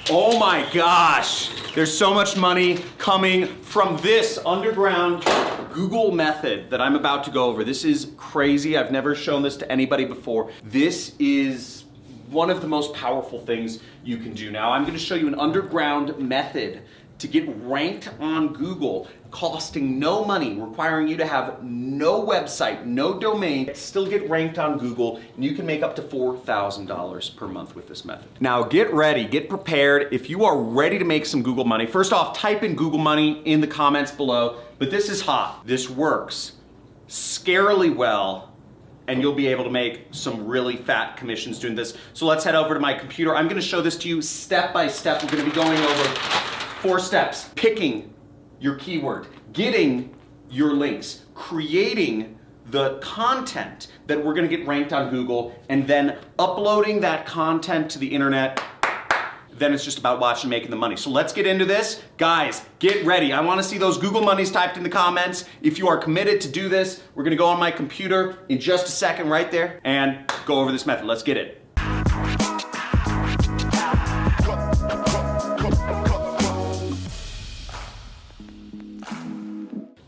Oh my gosh, there's so much money coming from this underground Google method that I'm about to go over. This is crazy. I've never shown this to anybody before. This is one of the most powerful things you can do. Now, I'm going to show you an underground method to get ranked on Google, costing no money, requiring you to have no website, no domain, still get ranked on Google, and you can make up to $4,000 per month with this method. Now get ready, get prepared. If you are ready to make some Google money, first off, type in Google money in the comments below, but this is hot. This works scarily well, and you'll be able to make some really fat commissions doing this. So let's head over to my computer. I'm gonna show this to you step by step. We're gonna be going over 4 steps: picking your keyword, getting your links, creating the content that we're gonna get ranked on Google, and then uploading that content to the internet. Then it's just about watching and making the money. So let's get into this. Guys, get ready. I wanna see those Google monies typed in the comments. If you are committed to do this, we're gonna go on my computer in just a second right there and go over this method. Let's get it.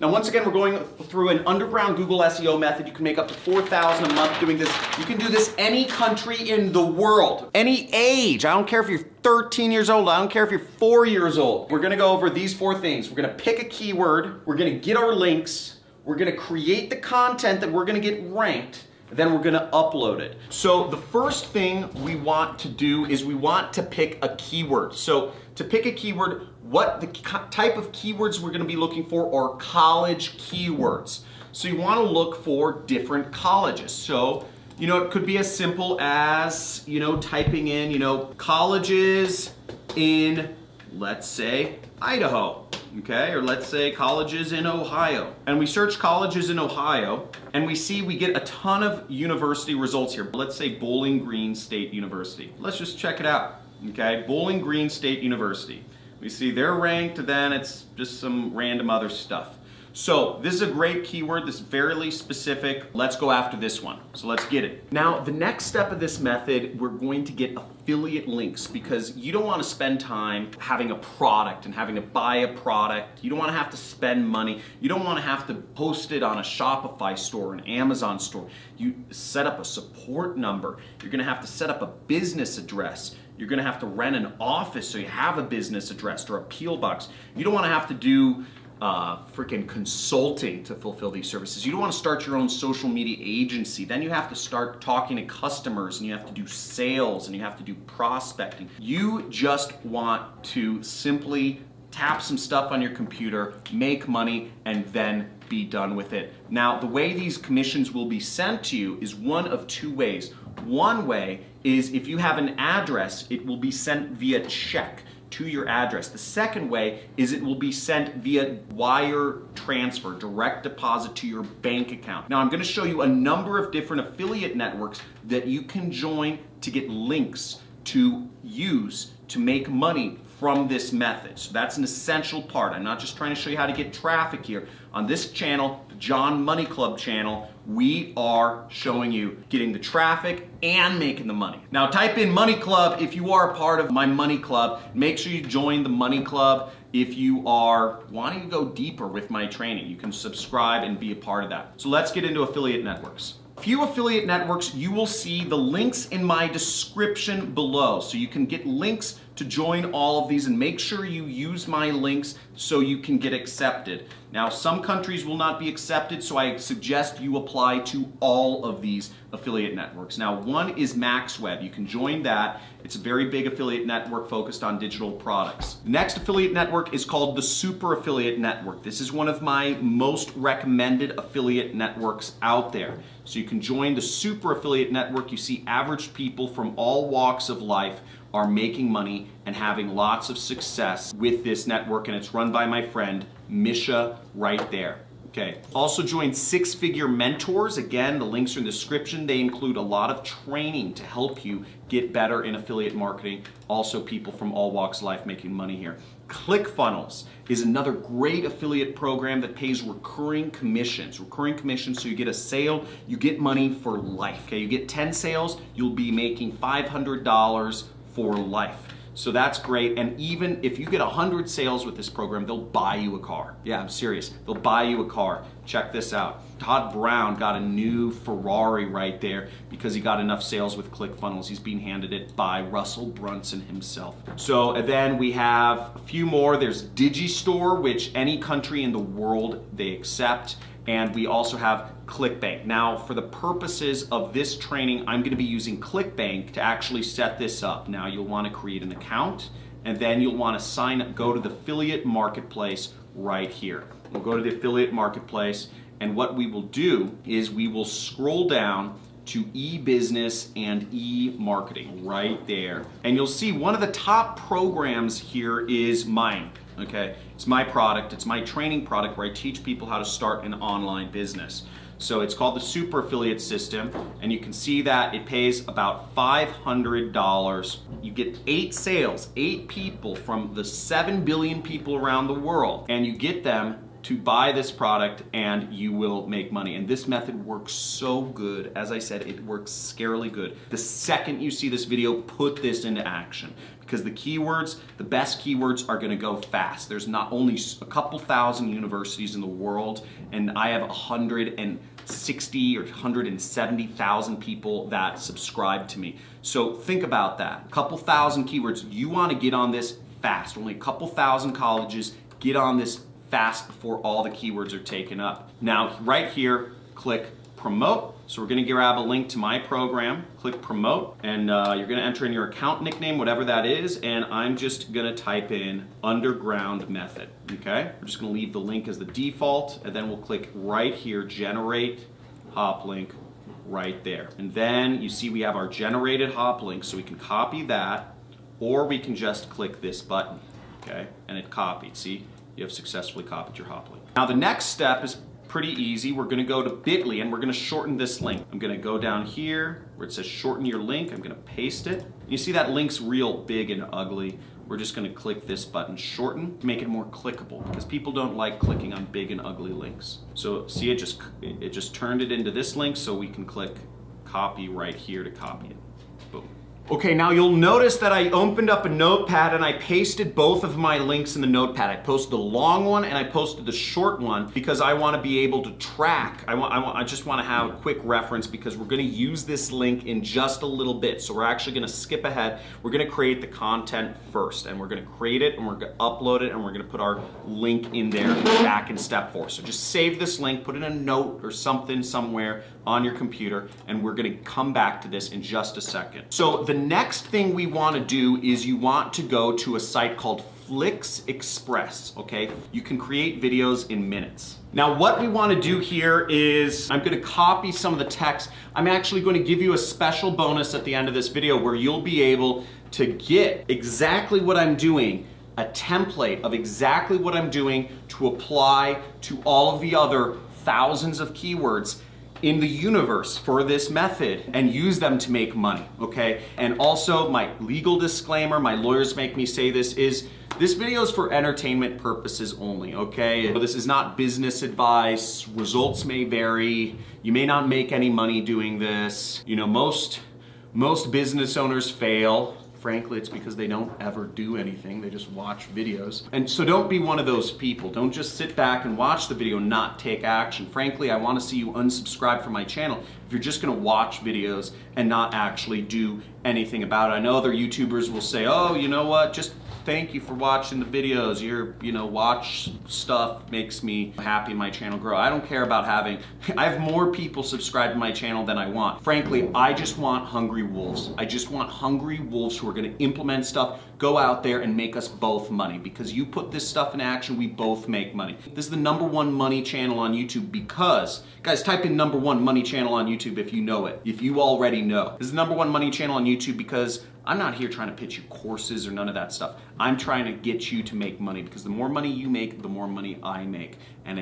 Now, once again, we're going through an underground Google SEO method. You can make up to $4,000 a month doing this. You can do this any country in the world, any age. I don't care if you're 13 years old. I don't care if you're 4 years old. We're gonna go over these 4 things. We're gonna pick a keyword. We're gonna get our links. We're gonna create the content that we're gonna get ranked. Then we're gonna upload it. So the first thing we want to do is we want to pick a keyword. So to pick a keyword, what the type of keywords we're gonna be looking for are college keywords. So you wanna look for different colleges. So, it could be as simple as, typing in, colleges in, let's say, Idaho. Okay, or let's say colleges in Ohio. And we search colleges in Ohio, and we see we get a ton of university results here. Let's say Bowling Green State University. Let's just check it out, okay? Bowling Green State University. We see they're ranked, then it's just some random other stuff. So this is a great keyword, this is fairly specific. Let's go after this one. So let's get it. Now, the next step of this method, we're going to get affiliate links, because you don't want to spend time having a product and having to buy a product. You don't want to have to spend money. You don't want to have to post it on a Shopify store, an Amazon store. You set up a support number. You're going to have to set up a business address. You're going to have to rent an office so you have a business address or a P.O. box. You don't want to have to do freaking consulting to fulfill these services. You don't want to start your own social media agency. Then you have to start talking to customers, and you have to do sales, and you have to do prospecting. You just want to simply tap some stuff on your computer, make money, and then be done with it. Now, the way these commissions will be sent to you is one of 2 ways. One way is if you have an address, it will be sent via check to your address. The second way is it will be sent via wire transfer, direct deposit to your bank account. Now, I'm going to show you a number of different affiliate networks that you can join to get links to use to make money from this method. So that's an essential part. I'm not just trying to show you how to get traffic here. On this channel, the John Money Club channel, we are showing you getting the traffic and making the money. Now type in Money Club if you are a part of my Money Club. Make sure you join the Money Club if you are wanting to go deeper with my training. You can subscribe and be a part of that. So let's get into affiliate networks. A few affiliate networks, you will see the links in my description below. So you can get links to join all of these, and make sure you use my links so you can get accepted. Now, some countries will not be accepted, so I suggest you apply to all of these affiliate networks. Now, one is MaxWeb. You can join that. It's a very big affiliate network focused on digital products. The next affiliate network is called the Super Affiliate Network. This is one of my most recommended affiliate networks out there. So you can join the Super Affiliate Network. You see average people from all walks of life are making money and having lots of success with this network, and it's run by my friend Misha right there. Okay. Also join Six Figure Mentors. Again, the links are in the description. They include a lot of training to help you get better in affiliate marketing. Also people from all walks of life making money here. ClickFunnels is another great affiliate program that pays recurring commissions. Recurring commissions, so you get a sale, you get money for life. Okay, you get 10 sales, you'll be making $500 for life. So that's great. And even if you get 100 sales with this program, they'll buy you a car. Yeah, I'm serious. They'll buy you a car. Check this out. Todd Brown got a new Ferrari right there because he got enough sales with ClickFunnels. He's being handed it by Russell Brunson himself. So and then we have a few more. There's Digistore, which any country in the world they accept. And we also have ClickBank. Now, for the purposes of this training, I'm gonna be using ClickBank to actually set this up. Now, you'll wanna create an account, and then you'll wanna sign up, go to the affiliate marketplace right here. We'll go to the affiliate marketplace, and what we will do is we will scroll down to e-business and e-marketing right there. And you'll see one of the top programs here is mine. Okay, it's my product, it's my training product where I teach people how to start an online business. So it's called the Super Affiliate System, and you can see that it pays about $500. You get 8 sales, 8 people from the 7 billion people around the world, and you get them to buy this product and you will make money. And this method works so good. As I said, it works scarily good. The second you see this video, put this into action, because the keywords, the best keywords are gonna go fast. There's not only a couple thousand universities in the world, and I have 160 or 170,000 people that subscribe to me. So think about that. A couple thousand keywords. You wanna get on this fast. Only a couple thousand colleges get on this fast before all the keywords are taken up. Now, right here, click promote. So we're gonna grab a link to my program, click promote, and you're gonna enter in your account nickname, whatever that is, and I'm just gonna type in underground method, okay? We're just gonna leave the link as the default, and then we'll click right here, generate hop link right there. And then you see we have our generated hop link, so we can copy that, or we can just click this button, okay? And it copied, see? You have successfully copied your hop link. Now the next step is pretty easy. We're gonna go to bit.ly and we're gonna shorten this link. I'm gonna go down here where it says shorten your link. I'm gonna paste it. You see that link's real big and ugly. We're just gonna click this button, shorten, to make it more clickable, because people don't like clicking on big and ugly links. So see, it just turned it into this link, so we can click copy right here to copy it. Boom. Okay, now you'll notice that I opened up a notepad and I pasted both of my links in the notepad. I posted the long one and I posted the short one because I want to be able to track. I just want to have a quick reference because we're going to use this link in just a little bit. So we're actually going to skip ahead. We're going to create the content first, and we're going to create it and we're going to upload it and we're going to put our link in there back in step 4. So just save this link, put in a note or something somewhere on your computer, and we're going to come back to this in just a second. So the next thing we want to do is you want to go to a site called Flix Express, okay? You can create videos in minutes. Now what we want to do here is I'm going to copy some of the text. I'm actually going to give you a special bonus at the end of this video where you'll be able to get exactly what I'm doing, a template of exactly what I'm doing to apply to all of the other thousands of keywords in the universe for this method and use them to make money, okay? And also my legal disclaimer, my lawyers make me say this, is this video is for entertainment purposes only, okay? This is not business advice. Results may vary. You may not make any money doing this. You know, most business owners fail. Frankly, it's because they don't ever do anything. They just watch videos. And so don't be one of those people. Don't just sit back and watch the video and not take action. Frankly, I want to see you unsubscribe from my channel if you're just going to watch videos and not actually do anything about it. I know other YouTubers will say, oh, you know what, just thank you for watching the videos. Watch stuff makes me happy, my channel grow. I don't care about I have more people subscribe to my channel than I want. Frankly, I just want hungry wolves. I just want hungry wolves who are gonna implement stuff, go out there and make us both money. Because you put this stuff in action, we both make money. This is the #1 money channel on YouTube because, guys, type in #1 money channel on YouTube if you know it, if you already know. This is the #1 money channel on YouTube because I'm not here trying to pitch you courses or none of that stuff. I'm trying to get you to make money because the more money you make, the more money I make. And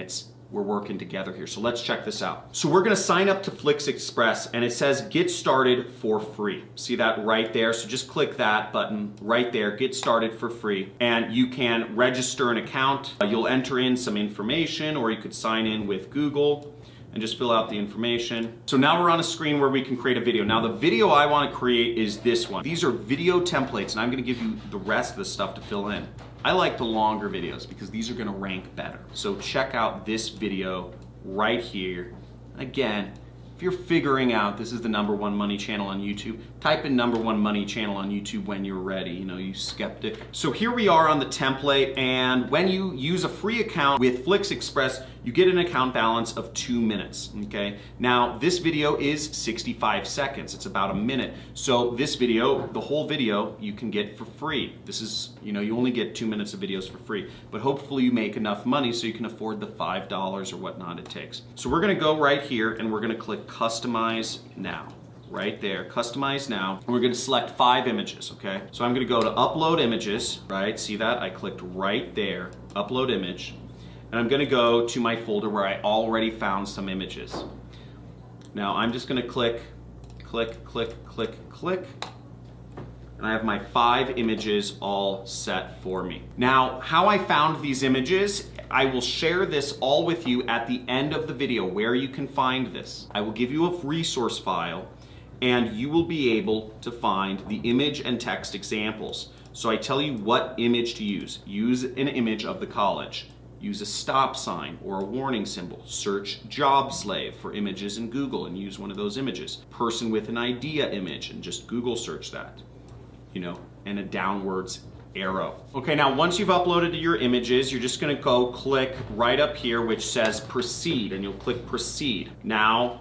we're working together here. So let's check this out. So we're gonna sign up to Flix Express and it says get started for free. See that right there? So just click that button right there, get started for free. And you can register an account. You'll enter in some information or you could sign in with Google. and just fill out the information. So now we're on a screen where we can create a video. Now the video I want to create is this one. These are video templates, and I'm going to give you the rest of the stuff to fill in. I like the longer videos because these are going to rank better. So check out this video right here. Again, if you're figuring out this is the #1 money channel on YouTube, type in #1 money channel on YouTube when you're ready, you know, you skeptic. So here we are on the template, and when you use a free account with Flix Express, you get an account balance of 2 minutes, okay? Now, this video is 65 seconds. It's about a minute. So this video, the whole video, you can get for free. This is, you know, you only get 2 minutes of videos for free, but hopefully you make enough money so you can afford the $5 or whatnot it takes. So we're gonna go right here and we're gonna click Customize Now. Right there, Customize Now. And we're gonna select 5 images, okay? So I'm gonna go to Upload Images, right? See that? I clicked right there, Upload Image. And I'm gonna go to my folder where I already found some images. Now I'm just gonna click, click, click, click, click. And I have my 5 images all set for me. Now, how I found these images, I will share this all with you at the end of the video where you can find this. I will give you a resource file and you will be able to find the image and text examples. So I tell you what image to use. Use an image of the college. Use a stop sign or a warning symbol. Search job slave for images in Google and use one of those images. Person with an idea image and just Google search that, you know, and a downwards arrow. Okay, now once you've uploaded your images, you're just gonna go click right up here which says proceed, and you'll click proceed. Now,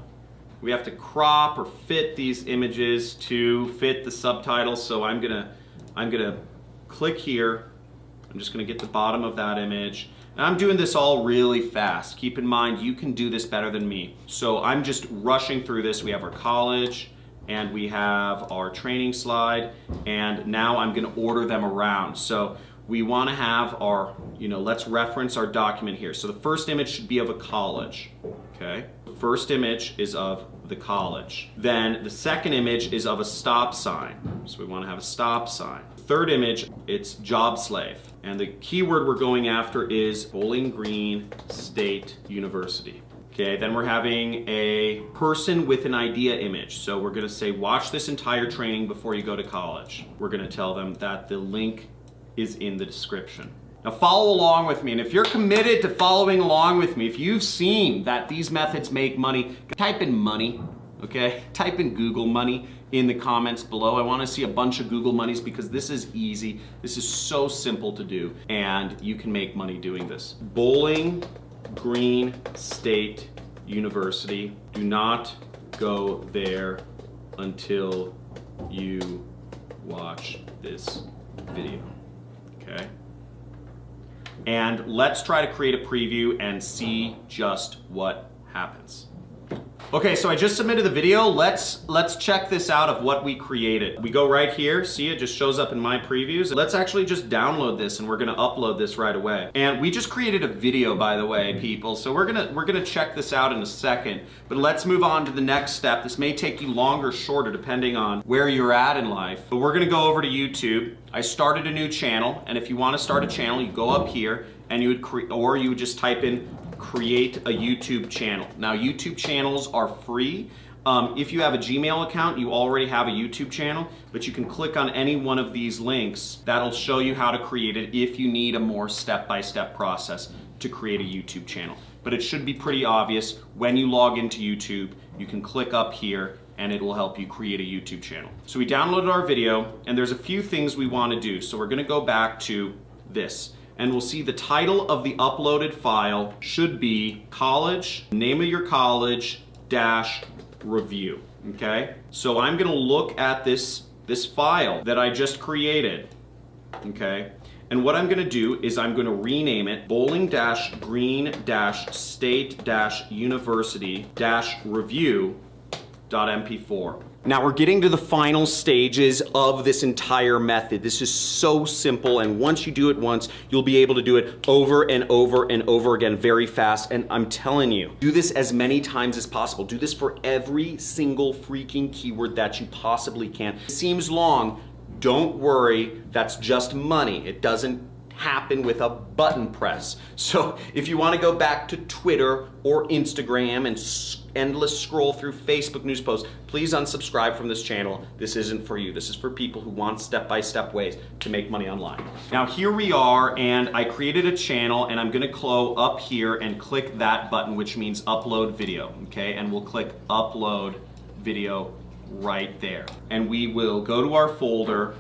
we have to crop or fit these images to fit the subtitles, so I'm gonna click here. I'm just gonna get the bottom of that image. And I'm doing this all really fast. Keep in mind, you can do this better than me. So I'm just rushing through this. We have our college, and we have our training slide, and now I'm gonna order them around. So we wanna have our, you know, let's reference our document here. So the first image should be of a college, okay? The first image is of the college. Then the second image is of a stop sign. So we wanna have a stop sign. Third image, it's job slave. And the keyword we're going after is Bowling Green State University. Okay, then we're having a person with an idea image. So we're gonna say, watch this entire training before you go to college. We're gonna tell them that the link is in the description. Now follow along with me, and if you're committed to following along with me, if you've seen that these methods make money, type in money, okay? Type in Google money in the comments below. I wanna see a bunch of Google monies because this is easy. This is so simple to do, and you can make money doing this. Bowling Green State University. Do not go there until you watch this video, okay? And let's try to create a preview and see just what happens. Okay, so I just submitted the video. Let's check this out of what we created. We go right here, see it just shows up in my previews. Let's actually just download this and we're gonna upload this right away. And we just created a video, by the way, people. So we're gonna check this out in a second, but let's move on to the next step. This may take you longer or shorter depending on where you're at in life, but we're gonna go over to YouTube. I started a new channel, and if you wanna start a channel, you go up here and you would just type in create a YouTube channel. Now YouTube channels are free. If you have a Gmail account, you already have a YouTube channel, but you can click on any one of these links. That'll show you how to create it if you need a more step-by-step process to create a YouTube channel. But it should be pretty obvious. When you log into YouTube, you can click up here and it will help you create a YouTube channel. So we downloaded our video, and there's a few things we want to do. So we're gonna go back to this. And we'll see the title of the uploaded file should be college, name of your college, dash review, okay? So I'm gonna look at this file that I just created, okay? And what I'm gonna do is I'm gonna rename it bowling-green-state-university-review.mp4. Now we're getting to the final stages of this entire method. This is so simple, and once you do it once, you'll be able to do it over and over and over again very fast. And I'm telling you, do this as many times as possible. Do this for every single freaking keyword that you possibly can. It seems long, don't worry, that's just money. It doesn't happen with a button press. So if you want to go back to Twitter or Instagram and endless scroll through Facebook news posts, please unsubscribe from this channel. This isn't for you. This is for people who want step-by-step ways to make money online. Now here we are, and I created a channel, and I'm gonna go up here and click that button, which means upload video, okay? And we'll click upload video right there. And we will go to our folder,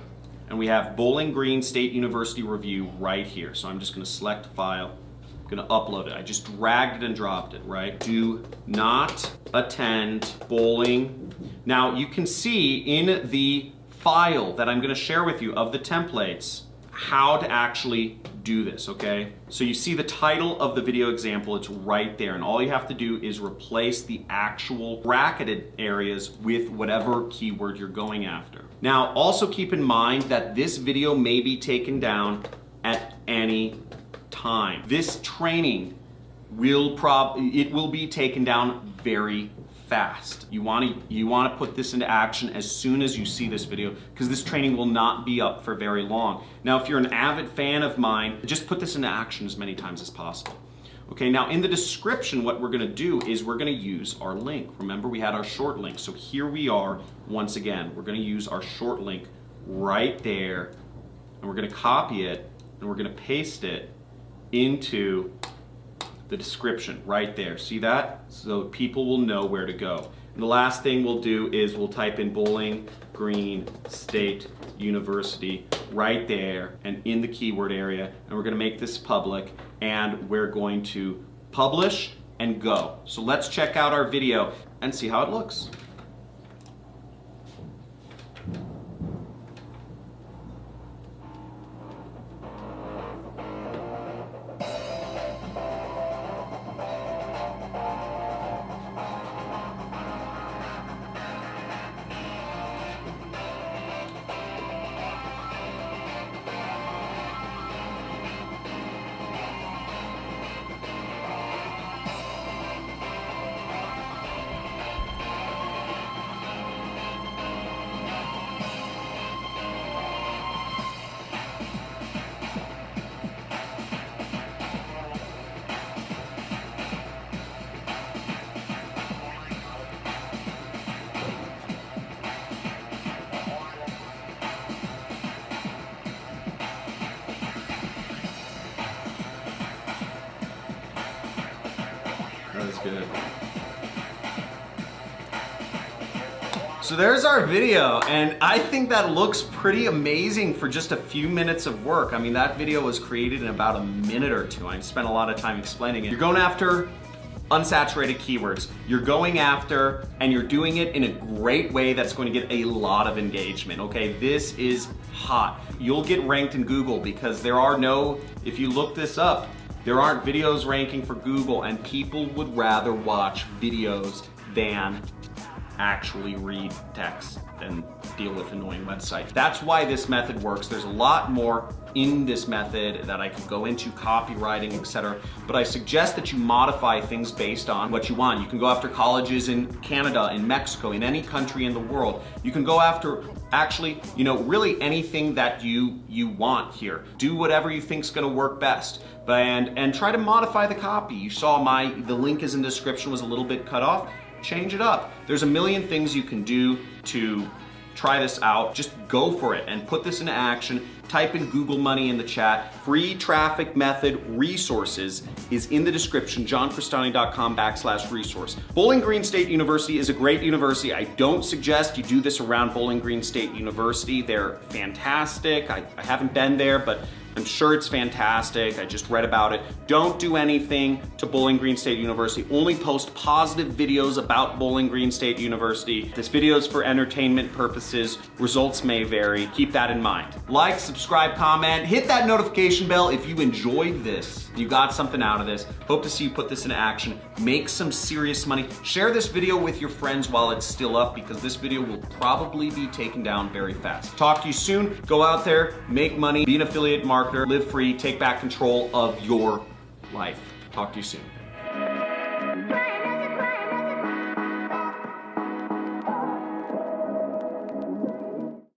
and we have Bowling Green State University Review right here. So I'm just gonna select file, I'm gonna upload it. I just dragged it and dropped it, right? Do not attend bowling. Now you can see in the file that I'm gonna share with you of the templates how to actually do this, okay? So you see the title of the video example, it's right there, and all you have to do is replace the actual bracketed areas with whatever keyword you're going after. Now, also keep in mind that this video may be taken down at any time. This training will be taken down very fast. You want to put this into action as soon as you see this video, because this training will not be up for very long. Now, if you're an avid fan of mine, just put this into action as many times as possible. Okay, now in the description, what we're gonna do is we're gonna use our link. Remember, we had our short link. So here we are, once again, we're gonna use our short link right there, and we're gonna copy it, and we're gonna paste it into the description right there. See that? So people will know where to go. And the last thing we'll do is we'll type in Bowling Green State University right there and in the keyword area, and we're gonna make this public, and we're going to publish and go. So let's check out our video and see how it looks. That was good. So there's our video, and I think that looks pretty amazing for just a few minutes of work. I mean, that video was created in about a minute or two. I spent a lot of time explaining it. You're going after unsaturated keywords. You're going after, and you're doing it in a great way that's going to get a lot of engagement, okay? This is hot. You'll get ranked in Google because there are no, if you look this up, there aren't videos ranking for Google, and people would rather watch videos than actually read text and deal with annoying websites. That's why this method works. There's a lot more in this method that I could go into, copywriting, etc. But I suggest that you modify things based on what you want. You can go after colleges in Canada, in Mexico, in any country in the world. You can go after actually, really anything that you want here. Do whatever you think's gonna work best. And try to modify the copy. You saw the link is in the description, was a little bit cut off. Change it up. There's a million things you can do to try this out. Just go for it and put this into action. Type in Google money in the chat. Free traffic method resources is in the description, johncrestani.com/resource. Bowling Green State University is a great university. I don't suggest you do this around Bowling Green State University. They're fantastic. I haven't been there, but I'm sure it's fantastic. I just read about it. Don't do anything to Bowling Green State University. Only post positive videos about Bowling Green State University. This video is for entertainment purposes. Results may vary. Keep that in mind. Like, subscribe, comment, hit that notification bell if you enjoyed this. You got something out of this. Hope to see you put this into action. Make some serious money. Share this video with your friends while it's still up, because this video will probably be taken down very fast. Talk to you soon. Go out there, make money, be an affiliate marketer, live free, take back control of your life. Talk to you soon.